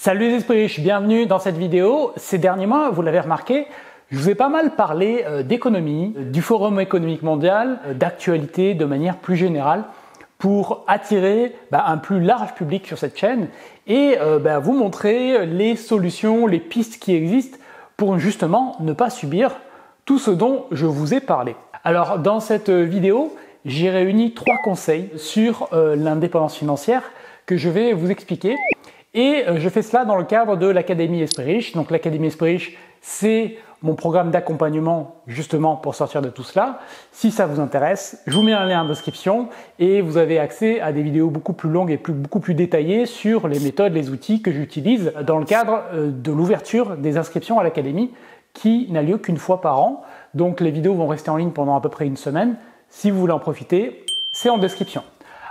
Salut les esprits riches, bienvenue dans cette vidéo. Ces derniers mois, vous l'avez remarqué, je vous ai pas mal parlé d'économie, du Forum économique mondial, d'actualité de manière plus générale pour attirer un plus large public sur cette chaîne et vous montrer les solutions, les pistes qui existent pour justement ne pas subir tout ce dont je vous ai parlé. Alors dans cette vidéo, j'ai réuni 3 conseils sur l'indépendance financière que je vais vous expliquer. Et je fais cela dans le cadre de l'Académie Esprit Riche. Donc l'Académie Esprit Riche, c'est mon programme d'accompagnement justement pour sortir de tout cela. Si ça vous intéresse, je vous mets un lien en description et vous avez accès à des vidéos beaucoup plus longues et beaucoup plus détaillées sur les méthodes, les outils que j'utilise dans le cadre de l'ouverture des inscriptions à l'Académie qui n'a lieu qu'une fois par an. Donc les vidéos vont rester en ligne pendant à peu près une semaine. Si vous voulez en profiter, c'est en description.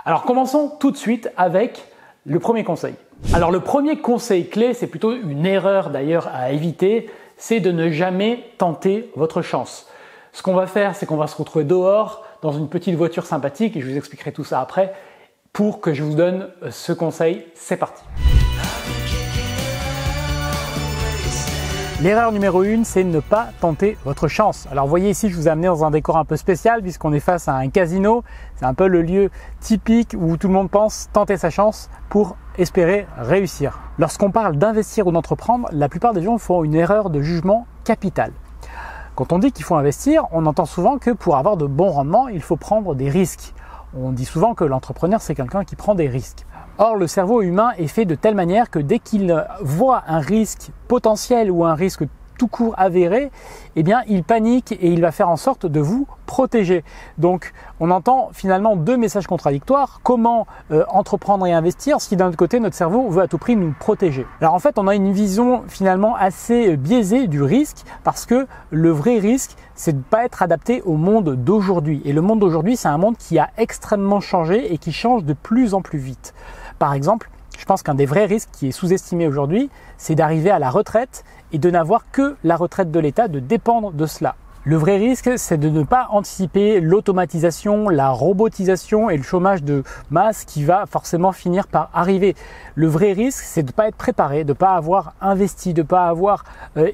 Alors commençons tout de suite avec le premier conseil. Alors le premier conseil clé, c'est plutôt une erreur d'ailleurs à éviter, c'est de ne jamais tenter votre chance. Ce qu'on va faire, c'est qu'on va se retrouver dehors dans une petite voiture sympathique et je vous expliquerai tout ça après pour que je vous donne ce conseil. C'est parti. L'erreur numéro 1, c'est ne pas tenter votre chance. Alors vous voyez ici, je vous ai amené dans un décor un peu spécial puisqu'on est face à un casino. C'est un peu le lieu typique où tout le monde pense tenter sa chance pour espérer réussir. Lorsqu'on parle d'investir ou d'entreprendre, la plupart des gens font une erreur de jugement capitale. Quand on dit qu'il faut investir, on entend souvent que pour avoir de bons rendements, il faut prendre des risques. On dit souvent que l'entrepreneur, c'est quelqu'un qui prend des risques. Or, le cerveau humain est fait de telle manière que dès qu'il voit un risque potentiel ou un risque tout court avéré, eh bien, il panique et il va faire en sorte de vous protéger. Donc, on entend finalement 2 messages contradictoires. Comment entreprendre et investir si d'un autre côté, notre cerveau veut à tout prix nous protéger. Alors en fait, on a une vision finalement assez biaisée du risque parce que le vrai risque, c'est de ne pas être adapté au monde d'aujourd'hui. Et le monde d'aujourd'hui, c'est un monde qui a extrêmement changé et qui change de plus en plus vite. Par exemple, je pense qu'un des vrais risques qui est sous-estimé aujourd'hui, c'est d'arriver à la retraite et de n'avoir que la retraite de l'État, de dépendre de cela. Le vrai risque, c'est de ne pas anticiper l'automatisation, la robotisation et le chômage de masse qui va forcément finir par arriver. Le vrai risque, c'est de ne pas être préparé, de ne pas avoir investi, de ne pas avoir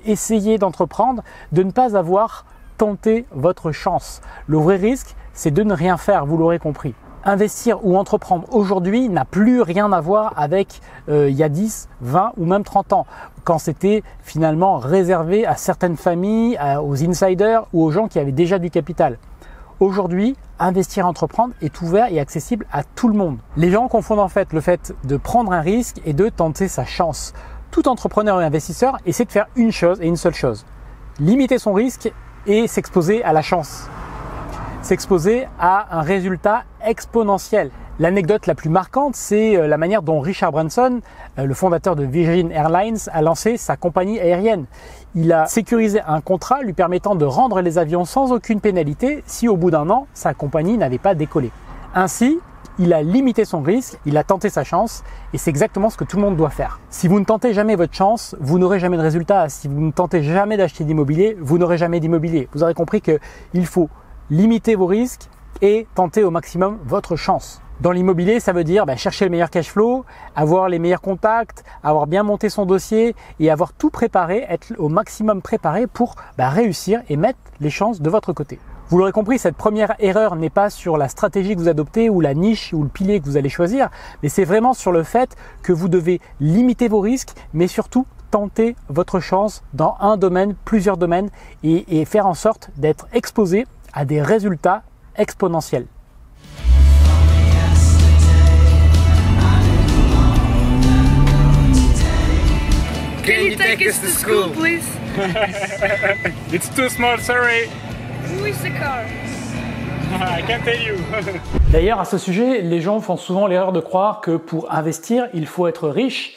essayé d'entreprendre, de ne pas avoir tenté votre chance. Le vrai risque, c'est de ne rien faire, vous l'aurez compris. Investir ou entreprendre aujourd'hui n'a plus rien à voir avec il y a 10, 20 ou même 30 ans, quand c'était finalement réservé à certaines familles, aux insiders ou aux gens qui avaient déjà du capital. Aujourd'hui, investir et entreprendre est ouvert et accessible à tout le monde. Les gens confondent en fait le fait de prendre un risque et de tenter sa chance. Tout entrepreneur et investisseur essaie de faire une chose et une seule chose, limiter son risque et s'exposer à la chance. S'exposer à un résultat exponentiel. L'anecdote la plus marquante, c'est la manière dont Richard Branson, le fondateur de Virgin Airlines, a lancé sa compagnie aérienne. Il a sécurisé un contrat lui permettant de rendre les avions sans aucune pénalité si au bout d'un an, sa compagnie n'avait pas décollé. Ainsi, il a limité son risque, il a tenté sa chance et c'est exactement ce que tout le monde doit faire. Si vous ne tentez jamais votre chance, vous n'aurez jamais de résultat. Si vous ne tentez jamais d'acheter d'immobilier, vous n'aurez jamais d'immobilier. Vous aurez compris qu'il faut limiter vos risques et tenter au maximum votre chance. Dans l'immobilier, ça veut dire chercher le meilleur cash flow, avoir les meilleurs contacts, avoir bien monté son dossier et avoir tout préparé, être au maximum préparé pour réussir et mettre les chances de votre côté. Vous l'aurez compris, cette première erreur n'est pas sur la stratégie que vous adoptez ou la niche ou le pilier que vous allez choisir, mais c'est vraiment sur le fait que vous devez limiter vos risques, mais surtout tenter votre chance dans un domaine, plusieurs domaines et faire en sorte d'être exposé à des résultats exponentiels. Can you take us to school, please? It's too small, sorry. Who is the car? I can't tell you. D'ailleurs, à ce sujet, les gens font souvent l'erreur de croire que pour investir, il faut être riche,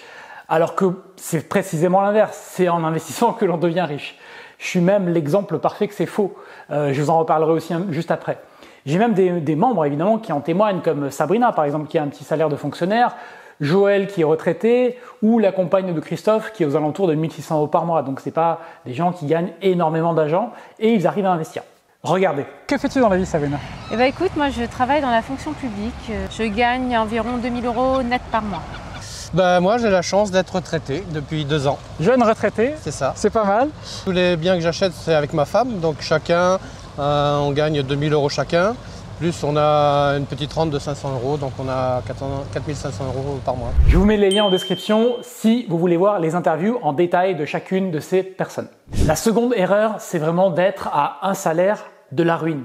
alors que c'est précisément l'inverse. C'est en investissant que l'on devient riche. Je suis même l'exemple parfait que c'est faux. Je vous en reparlerai aussi juste après. J'ai même des membres évidemment qui en témoignent, comme Sabrina par exemple, qui a un petit salaire de fonctionnaire, Joël qui est retraité, ou la compagne de Christophe qui est aux alentours de 1600 € par mois. Donc c'est pas des gens qui gagnent énormément d'argent et ils arrivent à investir. Regardez. Que fais-tu dans la vie, Sabrina? Eh ben, écoute, moi je travaille dans la fonction publique. Je gagne environ 2000 € net par mois. Moi, j'ai la chance d'être retraité depuis 2 ans. Jeune retraité, C'est ça. c'est pas mal. Tous les biens que j'achète, c'est avec ma femme. Donc chacun, on gagne 2 000 € chacun. Plus on a une petite rente de 500 €, donc on a 4 500 € par mois. Je vous mets les liens en description si vous voulez voir les interviews en détail de chacune de ces personnes. La seconde erreur, c'est vraiment d'être à un salaire de la ruine.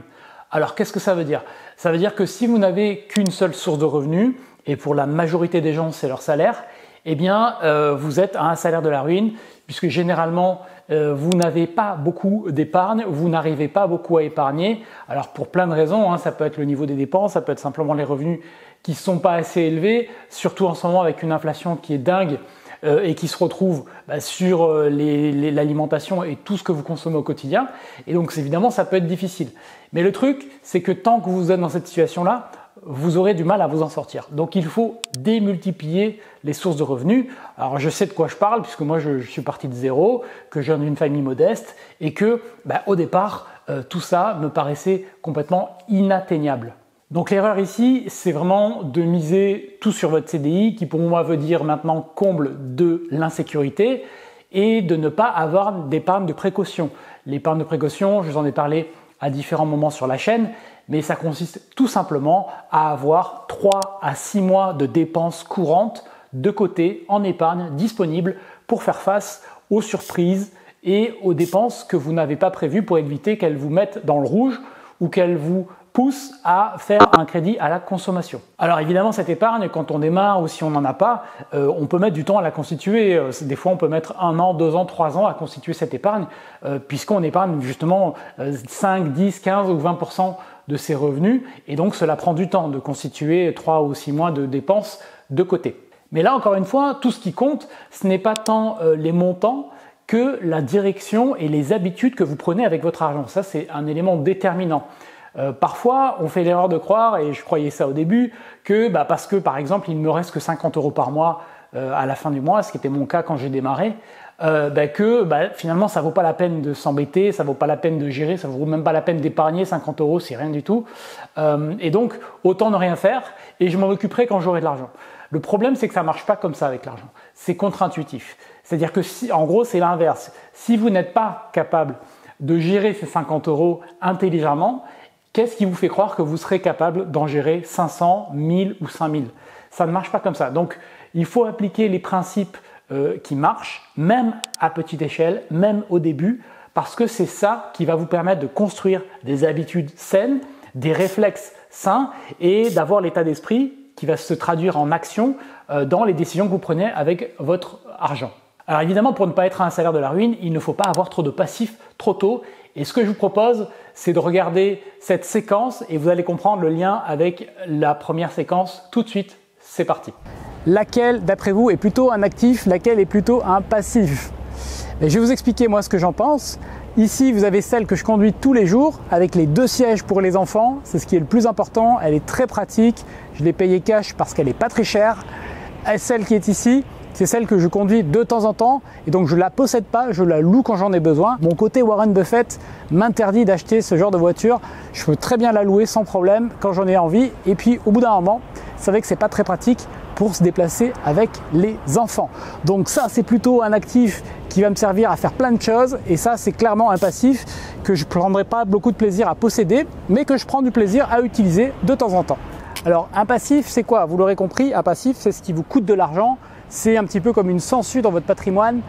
Alors qu'est-ce que ça veut dire? Ça veut dire que si vous n'avez qu'une seule source de revenus, et pour la majorité des gens c'est leur salaire, eh bien vous êtes à un salaire de la ruine, puisque généralement vous n'avez pas beaucoup d'épargne, vous n'arrivez pas beaucoup à épargner. Alors pour plein de raisons, hein, ça peut être le niveau des dépenses, ça peut être simplement les revenus qui ne sont pas assez élevés, surtout en ce moment avec une inflation qui est dingue et qui se retrouve sur l'alimentation et tout ce que vous consommez au quotidien. Et donc évidemment ça peut être difficile. Mais le truc, c'est que tant que vous êtes dans cette situation-là, vous aurez du mal à vous en sortir. Donc il faut démultiplier les sources de revenus. Alors je sais de quoi je parle puisque moi je suis parti de zéro, que je viens d'une famille modeste et que au départ tout ça me paraissait complètement inatteignable. Donc l'erreur ici, c'est vraiment de miser tout sur votre CDI qui pour moi veut dire maintenant comble de l'insécurité et de ne pas avoir d'épargne de précaution. L'épargne de précaution, je vous en ai parlé à différents moments sur la chaîne, mais ça consiste tout simplement à avoir 3 à 6 mois de dépenses courantes de côté en épargne disponible pour faire face aux surprises et aux dépenses que vous n'avez pas prévues pour éviter qu'elles vous mettent dans le rouge ou qu'elles vous poussent à faire un crédit à la consommation. Alors évidemment cette épargne, quand on démarre ou si on n'en a pas, on peut mettre du temps à la constituer. Des fois on peut mettre 1 an, 2 ans, 3 ans à constituer cette épargne puisqu'on épargne justement 5, 10, 15 ou 20% de ses revenus et donc cela prend du temps de constituer 3 ou 6 mois de dépenses de côté. Mais là encore une fois, tout ce qui compte, ce n'est pas tant les montants que la direction et les habitudes que vous prenez avec votre argent. Ça c'est un élément déterminant. Parfois, on fait l'erreur de croire, et je croyais ça au début, que parce que par exemple il ne me reste que 50 € par mois à la fin du mois, ce qui était mon cas quand j'ai démarré, finalement ça vaut pas la peine de s'embêter, ça vaut pas la peine de gérer, ça vaut même pas la peine d'épargner 50 €, c'est rien du tout. Et donc autant ne rien faire et je m'en occuperai quand j'aurai de l'argent. Le problème c'est que ça marche pas comme ça avec l'argent. C'est contre-intuitif. C'est-à-dire que en gros c'est l'inverse. Si vous n'êtes pas capable de gérer ces 50 € intelligemment, qu'est-ce qui vous fait croire que vous serez capable d'en gérer 500, 1000 ou 5000? Ça ne marche pas comme ça. Donc, il faut appliquer les principes qui marchent, même à petite échelle, même au début, parce que c'est ça qui va vous permettre de construire des habitudes saines, des réflexes sains et d'avoir l'état d'esprit qui va se traduire en action dans les décisions que vous prenez avec votre argent. Alors évidemment, pour ne pas être à un salaire de la ruine, il ne faut pas avoir trop de passifs trop tôt. Et ce que je vous propose, c'est de regarder cette séquence et vous allez comprendre le lien avec la première séquence tout de suite. C'est parti. Laquelle, d'après vous, est plutôt un actif, laquelle est plutôt un passif? Et je vais vous expliquer moi ce que j'en pense. Ici, vous avez celle que je conduis tous les jours avec les 2 sièges pour les enfants. C'est ce qui est le plus important. Elle est très pratique. Je l'ai payée cash parce qu'elle n'est pas très chère. Et celle qui est ici, c'est celle que je conduis de temps en temps et donc je ne la possède pas, je la loue quand j'en ai besoin. Mon côté Warren Buffett m'interdit d'acheter ce genre de voiture. Je peux très bien la louer sans problème quand j'en ai envie et puis au bout d'un moment, c'est vrai que c'est pas très pratique pour se déplacer avec les enfants. Donc ça c'est plutôt un actif qui va me servir à faire plein de choses et ça c'est clairement un passif que je ne prendrai pas beaucoup de plaisir à posséder mais que je prends du plaisir à utiliser de temps en temps. Alors un passif c'est quoi? Vous l'aurez compris, un passif c'est ce qui vous coûte de l'argent. C'est un petit peu comme une sangsue dans votre patrimoine.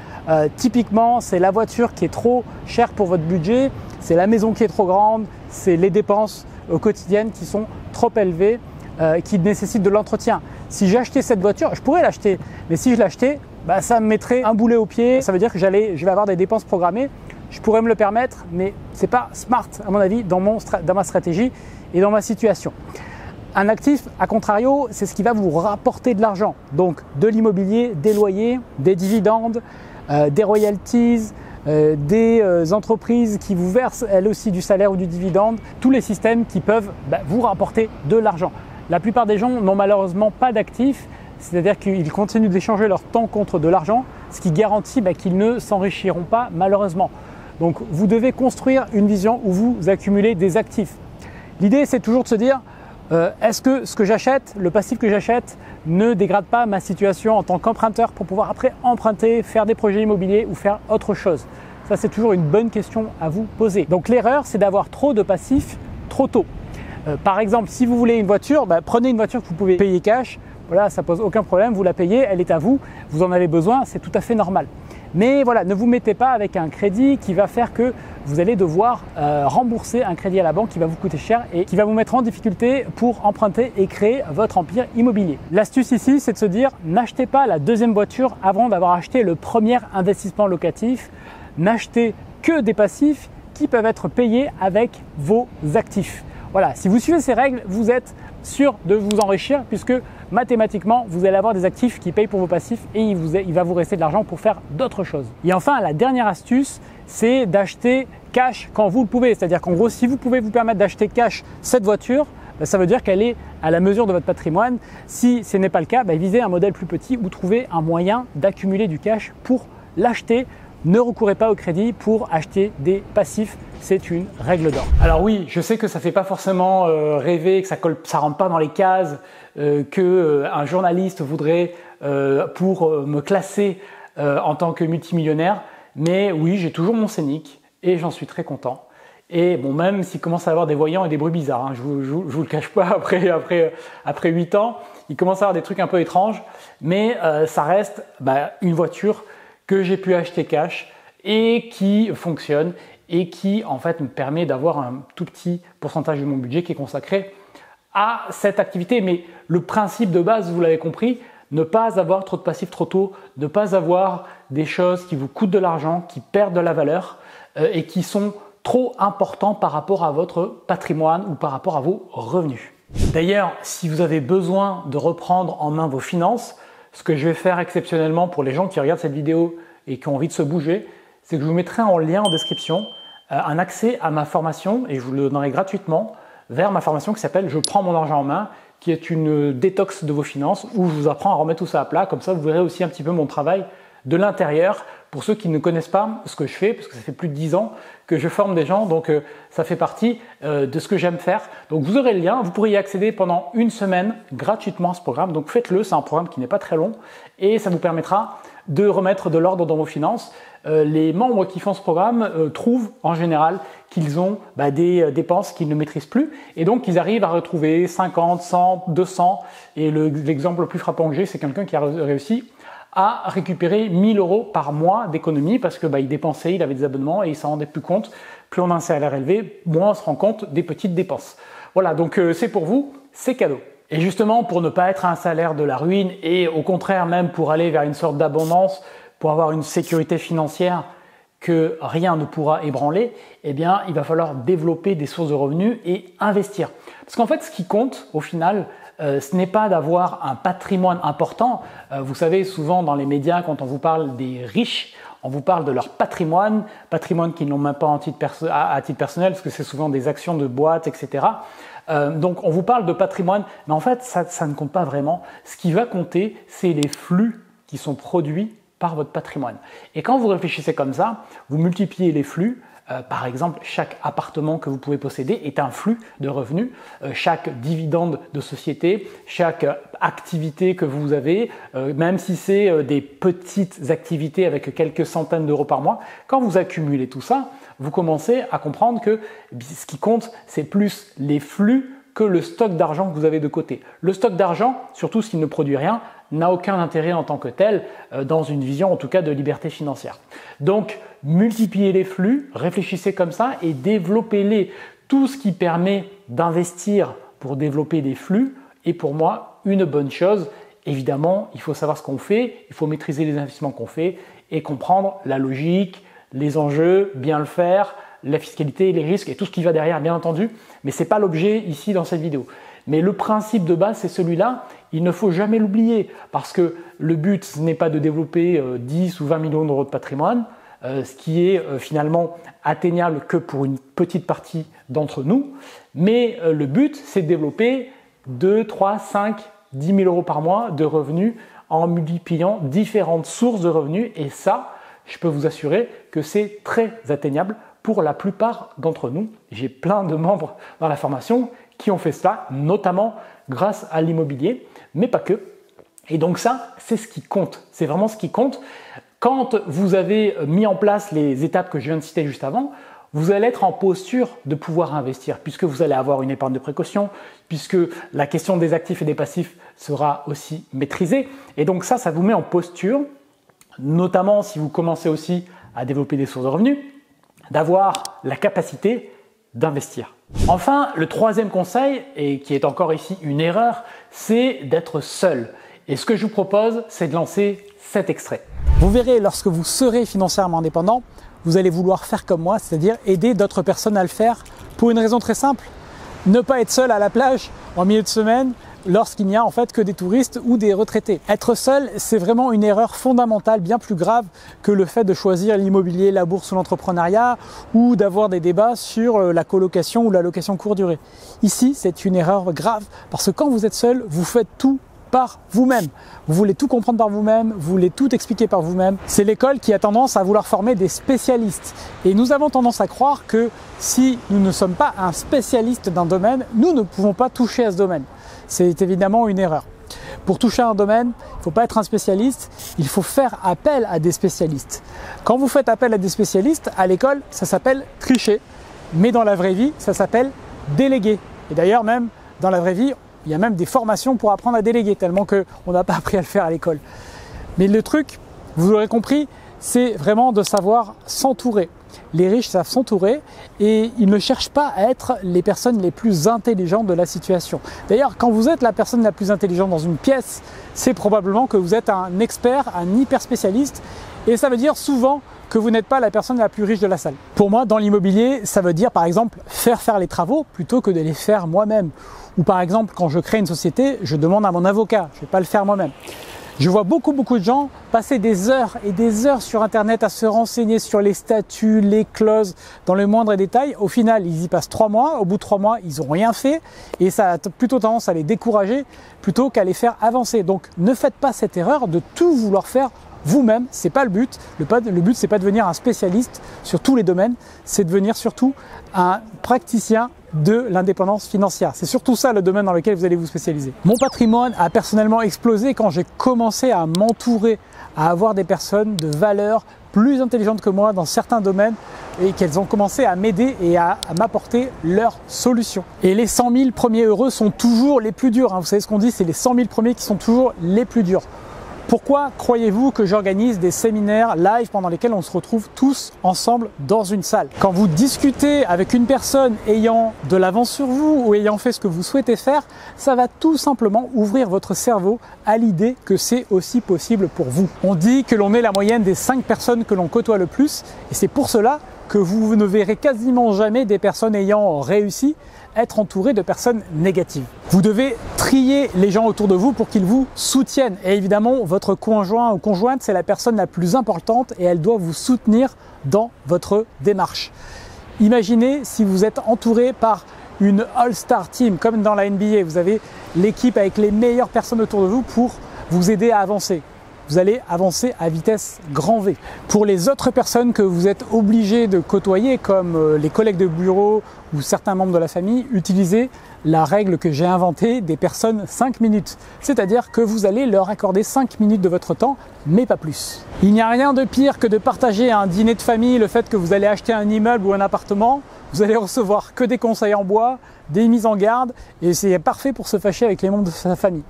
Typiquement, c'est la voiture qui est trop chère pour votre budget, c'est la maison qui est trop grande, c'est les dépenses quotidiennes qui sont trop élevées, qui nécessitent de l'entretien. Si j'achetais cette voiture, je pourrais l'acheter, mais si je l'achetais, ça me mettrait un boulet au pied. Ça veut dire que je vais avoir des dépenses programmées. Je pourrais me le permettre, mais ce n'est pas smart à mon avis dans ma stratégie et dans ma situation. Un actif, à contrario, c'est ce qui va vous rapporter de l'argent. Donc de l'immobilier, des loyers, des dividendes, des royalties, des entreprises qui vous versent elles aussi du salaire ou du dividende. Tous les systèmes qui peuvent vous rapporter de l'argent. La plupart des gens n'ont malheureusement pas d'actifs, c'est-à-dire qu'ils continuent d'échanger leur temps contre de l'argent, ce qui garantit qu'ils ne s'enrichiront pas malheureusement. Donc vous devez construire une vision où vous accumulez des actifs. L'idée c'est toujours de se dire Est-ce que ce que j'achète, le passif que j'achète, ne dégrade pas ma situation en tant qu'emprunteur pour pouvoir après emprunter, faire des projets immobiliers ou faire autre chose? Ça, c'est toujours une bonne question à vous poser. Donc l'erreur, c'est d'avoir trop de passifs trop tôt. Par exemple, si vous voulez une voiture, prenez une voiture que vous pouvez payer cash. Voilà, ça pose aucun problème, vous la payez, elle est à vous, vous en avez besoin, c'est tout à fait normal. Mais voilà, ne vous mettez pas avec un crédit qui va faire que vous allez devoir rembourser un crédit à la banque qui va vous coûter cher et qui va vous mettre en difficulté pour emprunter et créer votre empire immobilier. L'astuce ici, c'est de se dire, n'achetez pas la deuxième voiture avant d'avoir acheté le premier investissement locatif. N'achetez que des passifs qui peuvent être payés avec vos actifs. Voilà, si vous suivez ces règles, vous êtes sûr de vous enrichir puisque mathématiquement, vous allez avoir des actifs qui payent pour vos passifs et il va vous rester de l'argent pour faire d'autres choses. Et enfin, la dernière astuce, c'est d'acheter cash quand vous le pouvez. C'est-à-dire qu'en gros, si vous pouvez vous permettre d'acheter cash cette voiture, ça veut dire qu'elle est à la mesure de votre patrimoine. Si ce n'est pas le cas, visez un modèle plus petit ou trouvez un moyen d'accumuler du cash pour l'acheter. Ne recourez pas au crédit pour acheter des passifs, c'est une règle d'or. Alors oui, je sais que ça ne fait pas forcément rêver, que ça rentre pas dans les cases qu'un journaliste voudrait pour me classer en tant que multimillionnaire, mais oui, j'ai toujours mon scénic et j'en suis très content. Et bon, même s'il commence à avoir des voyants et des bruits bizarres, je vous le cache pas, après 8 ans, il commence à avoir des trucs un peu étranges, mais ça reste une voiture que j'ai pu acheter cash et qui fonctionne et qui en fait me permet d'avoir un tout petit pourcentage de mon budget qui est consacré à cette activité. Mais le principe de base, vous l'avez compris, ne pas avoir trop de passifs trop tôt, ne pas avoir des choses qui vous coûtent de l'argent, qui perdent de la valeur et qui sont trop importants par rapport à votre patrimoine ou par rapport à vos revenus. D'ailleurs, si vous avez besoin de reprendre en main vos finances, ce que je vais faire exceptionnellement pour les gens qui regardent cette vidéo et qui ont envie de se bouger, c'est que je vous mettrai en lien en description un accès à ma formation et je vous le donnerai gratuitement vers ma formation qui s'appelle « Je prends mon argent en main » qui est une détox de vos finances où je vous apprends à remettre tout ça à plat. Comme ça, vous verrez aussi un petit peu mon travail de l'intérieur pour ceux qui ne connaissent pas ce que je fais, parce que ça fait plus de 10 ans que je forme des gens, donc ça fait partie de ce que j'aime faire. Donc vous aurez le lien, vous pourrez y accéder pendant une semaine gratuitement à ce programme. Donc faites-le, c'est un programme qui n'est pas très long et ça vous permettra de remettre de l'ordre dans vos finances. Les membres qui font ce programme trouvent en général qu'ils ont des dépenses qu'ils ne maîtrisent plus et donc ils arrivent à retrouver 50, 100, 200 et l'exemple le plus frappant que j'ai, c'est quelqu'un qui a réussi à récupérer 1 000 € par mois d'économie parce que il dépensait, il avait des abonnements et il s'en rendait plus compte. Plus on a un salaire élevé, moins on se rend compte des petites dépenses. Voilà, donc c'est pour vous, c'est cadeau. Et justement, pour ne pas être à un salaire de la ruine et au contraire même pour aller vers une sorte d'abondance, pour avoir une sécurité financière que rien ne pourra ébranler, il va falloir développer des sources de revenus et investir. Parce qu'en fait, ce qui compte au final, ce n'est pas d'avoir un patrimoine important. Vous savez, souvent dans les médias, quand on vous parle des riches, on vous parle de leur patrimoine qu'ils n'ont même pas à titre personnel, parce que c'est souvent des actions de boîtes, etc. Donc on vous parle de patrimoine, mais en fait ça ne compte pas vraiment. Ce qui va compter, c'est les flux qui sont produits par votre patrimoine. Et quand vous réfléchissez comme ça, vous multipliez les flux. Par exemple, chaque appartement que vous pouvez posséder est un flux de revenus. Chaque dividende de société, chaque activité que vous avez, même si c'est des petites activités avec quelques centaines d'euros par mois, quand vous accumulez tout ça, vous commencez à comprendre que ce qui compte, c'est plus les flux que le stock d'argent que vous avez de côté. Le stock d'argent, surtout s'il ne produit rien, n'a aucun intérêt en tant que tel dans une vision en tout cas de liberté financière. Donc multipliez les flux, réfléchissez comme ça et développez-les. Tout ce qui permet d'investir pour développer des flux est pour moi une bonne chose. Évidemment, il faut savoir ce qu'on fait, il faut maîtriser les investissements qu'on fait et comprendre la logique, les enjeux, bien le faire, la fiscalité, les risques et tout ce qui va derrière bien entendu, mais ce n'est pas l'objet ici dans cette vidéo. Mais le principe de base, c'est celui-là, il ne faut jamais l'oublier parce que le but, ce n'est pas de développer 10 ou 20 millions d'euros de patrimoine, ce qui est finalement atteignable que pour une petite partie d'entre nous, mais le but, c'est de développer 2, 3, 5, 10 000 € par mois de revenus en multipliant différentes sources de revenus et ça, je peux vous assurer que c'est très atteignable pour la plupart d'entre nous. J'ai plein de membres dans la formation qui ont fait cela, notamment grâce à l'immobilier, mais pas que. Et donc ça, c'est ce qui compte. C'est vraiment ce qui compte. Quand vous avez mis en place les étapes que je viens de citer juste avant, vous allez être en posture de pouvoir investir puisque vous allez avoir une épargne de précaution, puisque la question des actifs et des passifs sera aussi maîtrisée. Et donc ça vous met en posture, notamment si vous commencez aussi à développer des sources de revenus, d'avoir la capacité d'investir. Enfin, le troisième conseil, et qui est encore ici une erreur, c'est d'être seul. Et ce que je vous propose, c'est de lancer cet extrait. Vous verrez, lorsque vous serez financièrement indépendant, vous allez vouloir faire comme moi, c'est-à-dire aider d'autres personnes à le faire pour une raison très simple. Ne pas être seul à la plage en milieu de semaine lorsqu'il n'y a en fait que des touristes ou des retraités. Être seul, c'est vraiment une erreur fondamentale, bien plus grave que le fait de choisir l'immobilier, la bourse ou l'entrepreneuriat ou d'avoir des débats sur la colocation ou la location courte durée. Ici, c'est une erreur grave parce que quand vous êtes seul, vous faites tout par vous-même. Vous voulez tout comprendre par vous-même, vous voulez tout expliquer par vous-même. C'est l'école qui a tendance à vouloir former des spécialistes. Et nous avons tendance à croire que si nous ne sommes pas un spécialiste d'un domaine, nous ne pouvons pas toucher à ce domaine. C'est évidemment une erreur. Pour toucher à un domaine, il ne faut pas être un spécialiste, il faut faire appel à des spécialistes. Quand vous faites appel à des spécialistes, à l'école, ça s'appelle tricher. Mais dans la vraie vie, ça s'appelle déléguer. Et d'ailleurs, même dans la vraie vie, il y a même des formations pour apprendre à déléguer, tellement qu'on n'a pas appris à le faire à l'école. Mais le truc, vous l'aurez compris, c'est vraiment de savoir s'entourer. Les riches savent s'entourer et ils ne cherchent pas à être les personnes les plus intelligentes de la situation. D'ailleurs, quand vous êtes la personne la plus intelligente dans une pièce, c'est probablement que vous êtes un expert, un hyper spécialiste. Et ça veut dire souvent que vous n'êtes pas la personne la plus riche de la salle. Pour moi, dans l'immobilier, ça veut dire par exemple faire les travaux plutôt que de les faire moi-même. Ou par exemple, quand je crée une société, je demande à mon avocat, je ne vais pas le faire moi-même. Je vois beaucoup de gens passer des heures et des heures sur Internet à se renseigner sur les statuts, les clauses, dans le moindre détail. Au final, ils y passent 3 mois. Au bout de 3 mois, ils n'ont rien fait et ça a plutôt tendance à les décourager plutôt qu'à les faire avancer. Donc, ne faites pas cette erreur de tout vouloir faire vous-même. C'est pas le but. Le but, c'est pas de devenir un spécialiste sur tous les domaines. C'est de devenir surtout un praticien de l'indépendance financière. C'est surtout ça le domaine dans lequel vous allez vous spécialiser. Mon patrimoine a personnellement explosé quand j'ai commencé à m'entourer, à avoir des personnes de valeur plus intelligentes que moi dans certains domaines et qu'elles ont commencé à m'aider et à m'apporter leurs solutions. Et les 100 000 premiers heureux sont toujours les plus durs. Vous savez ce qu'on dit, c'est les 100 000 premiers qui sont toujours les plus durs. Pourquoi croyez-vous que j'organise des séminaires live pendant lesquels on se retrouve tous ensemble dans une salle? Quand vous discutez avec une personne ayant de l'avance sur vous ou ayant fait ce que vous souhaitez faire, ça va tout simplement ouvrir votre cerveau à l'idée que c'est aussi possible pour vous. On dit que l'on est la moyenne des 5 personnes que l'on côtoie le plus et c'est pour cela que vous ne verrez quasiment jamais des personnes ayant réussi être entouré de personnes négatives. Vous devez trier les gens autour de vous pour qu'ils vous soutiennent. Et évidemment, votre conjoint ou conjointe, c'est la personne la plus importante et elle doit vous soutenir dans votre démarche. Imaginez si vous êtes entouré par une All-Star Team, comme dans la NBA. Vous avez l'équipe avec les meilleures personnes autour de vous pour vous aider à avancer. Vous allez avancer à vitesse grand V. Pour les autres personnes que vous êtes obligé de côtoyer, comme les collègues de bureau ou certains membres de la famille, utilisez la règle que j'ai inventée des personnes 5 minutes. C'est-à-dire que vous allez leur accorder 5 minutes de votre temps, mais pas plus. Il n'y a rien de pire que de partager à un dîner de famille le fait que vous allez acheter un immeuble ou un appartement. Vous allez recevoir que des conseils en bois, des mises en garde, et c'est parfait pour se fâcher avec les membres de sa famille.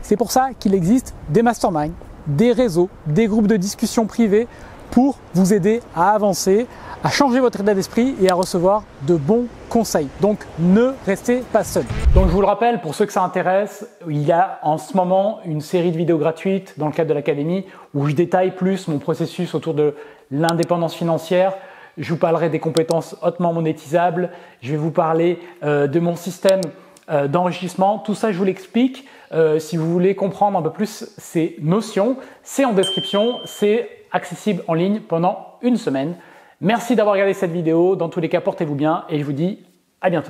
C'est pour ça qu'il existe des masterminds, des réseaux, des groupes de discussion privés pour vous aider à avancer, à changer votre état d'esprit et à recevoir de bons conseils. Donc ne restez pas seul. Donc je vous le rappelle, pour ceux que ça intéresse, il y a en ce moment une série de vidéos gratuites dans le cadre de l'académie où je détaille plus mon processus autour de l'indépendance financière. Je vous parlerai des compétences hautement monétisables. Je vais vous parler de mon système d'enrichissement. Tout ça, je vous l'explique. Si vous voulez comprendre un peu plus ces notions, c'est en description, c'est accessible en ligne pendant une semaine. Merci d'avoir regardé cette vidéo. Dans tous les cas, portez-vous bien et je vous dis à bientôt.